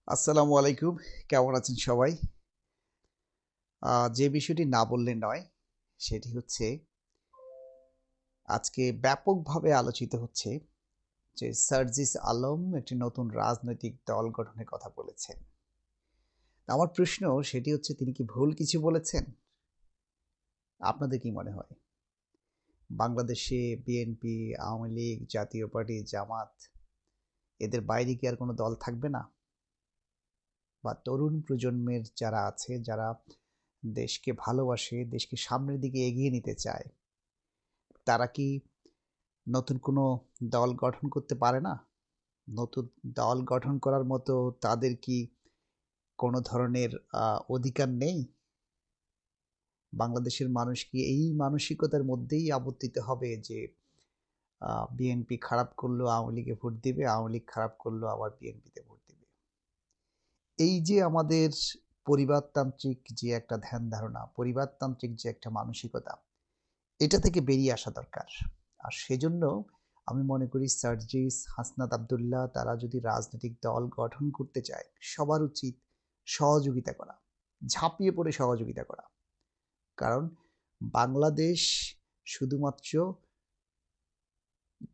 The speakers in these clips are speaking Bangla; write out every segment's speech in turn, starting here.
আসসালামু আলাইকুম। কেমন আছেন সবাই? যে বিষয়টি না বললে নয়, সেটি হচ্ছে আজকে ব্যাপকভাবে আলোচিত হচ্ছে যে সার্জিস আলম একটি নতুন রাজনৈতিক দল গঠনের কথা বলেছেন। আমার প্রশ্ন সেটি হচ্ছে তিনি কি ভুল কিছু বলেছেন? আপনাদের কি মনে হয়? বাংলাদেশে বিএনপি, আওয়ামী লীগ, জাতীয় পার্টি, জামাত এদের বাইরে কি আর কোনো দল থাকবে না? বা তরুণ প্রজন্মের যারা আছে, যারা দেশকে ভালোবাসে, দেশকে সামনের দিকে এগিয়ে নিতে চায়, তারা কি নতুন কোনো দল গঠন করতে পারে না? নতুন দল গঠন করার মতো তাদের কি কোনো ধরনের অধিকার নেই? বাংলাদেশের মানুষ কি এই মানসিকতার মধ্যেই আবর্তিত হবে যে বিএনপি খারাপ করলেও আওয়ামী লীগে ভোট দিবে, আওয়ামী লীগ খারাপ করলেও আবার বিএনপিতে ভোট দিবে? এই যে আমাদের পরিবারতান্ত্রিক যে একটা ধ্যান ধারণা, পরিবারতান্ত্রিক যে একটা মানসিকতা, এটা থেকে বেরিয়ে আসা দরকার। আর সেজন্য আমি মনে করি সার্জিস, হাসনাত আব্দুল্লাহ তারা যদি রাজনৈতিক দল গঠন করতে চায়, সবার উচিত সহযোগিতা করা, ঝাঁপিয়ে পড়ে সহযোগিতা করা। কারণ বাংলাদেশ শুধুমাত্র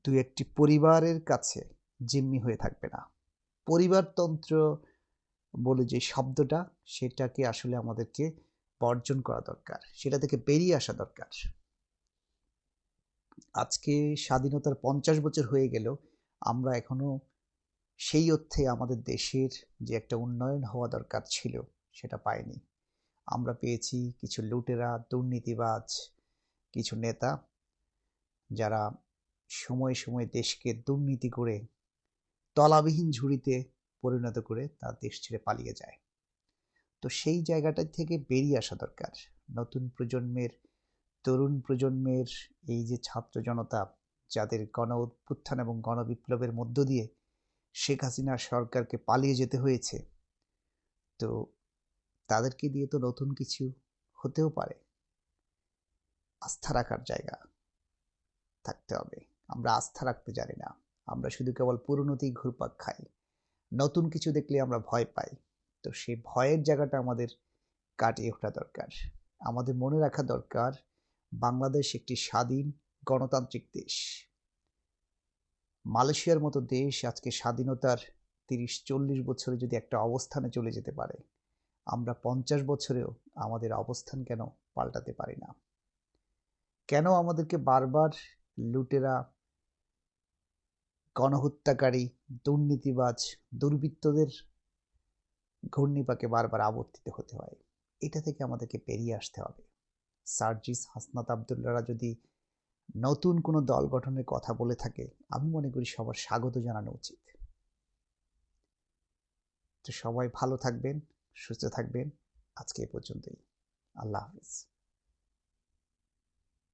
দু একটি পরিবারের কাছে জিম্মি হয়ে থাকবে না। পরিবারতন্ত্র বলে যে শব্দটা, সেটাকে আসলে আমাদেরকে বর্জন করা দরকার, সেটা থেকে বেরিয়ে আসা দরকার। আজকে স্বাধীনতার 50 বছর হয়ে গেল, আমরা এখনো সেই অর্থে আমাদের দেশের যে একটা উন্নয়ন হওয়া দরকার ছিল, সেটা পাইনি। আমরা পেয়েছি কিছু লুটেরা, দুর্নীতিবাজ, কিছু নেতা যারা সময়ে সময়ে দেশকে দুর্নীতি করে তলাবিহীন ঝুড়িতে পরিণত করে তার দেশ ছেড়ে পালিয়ে যায়। তো সেই জায়গাটা থেকে বেরিয়ে আসা দরকার। নতুন প্রজন্মের, তরুণ প্রজন্মের এই যে ছাত্র জনতা, যাদের গণ অভ্যুত্থান এবং গণবিপ্লবের মধ্য দিয়ে শেখ হাসিনার সরকারকে পালিয়ে যেতে হয়েছে, তো তাদেরকে দিয়ে তো নতুন কিছু হতেও পারে। আস্থা রাখার জায়গা থাকতে হবে। আমরা আস্থা রাখতে জানি না, আমরা শুধু কেবল পুরনোতেই ঘুরপাক খাই। নতুন কিছু দেখলে আমরা ভয় পাই। তো সেই ভয়ের জায়গাটা আমাদের কাটিয়ে ওঠা দরকার। আমাদের মনে রাখা দরকার, বাংলাদেশ একটি স্বাধীন গণতান্ত্রিক দেশ। মালয়েশিয়ার মতো দেশ আজকে স্বাধীনতার 30-40 বছরে যদি একটা অবস্থানে চলে যেতে পারে, আমরা 50 বছরেও আমাদের অবস্থান কেন পাল্টাতে পারি না? কেন আমাদেরকে বারবার লুটেরা, গণহত্যাকারী, দুর্নীতিবাজ, দুর্বৃত্তদের ঘূর্ণিপাকে বারবার আবর্তিত হতে হয়? এটা থেকে আমাদেরকে বেরিয়ে আসতে হবে। সার্জিস, হাসনাত আব্দুল্লাহরা যদি নতুন কোনো দল গঠনের কথা বলে থাকে, আমি মনে করি সবার স্বাগত জানানো উচিত। তো সবাই ভালো থাকবেন, সুস্থ থাকবেন। আজকে এ পর্যন্তই। আল্লাহ হাফিজ।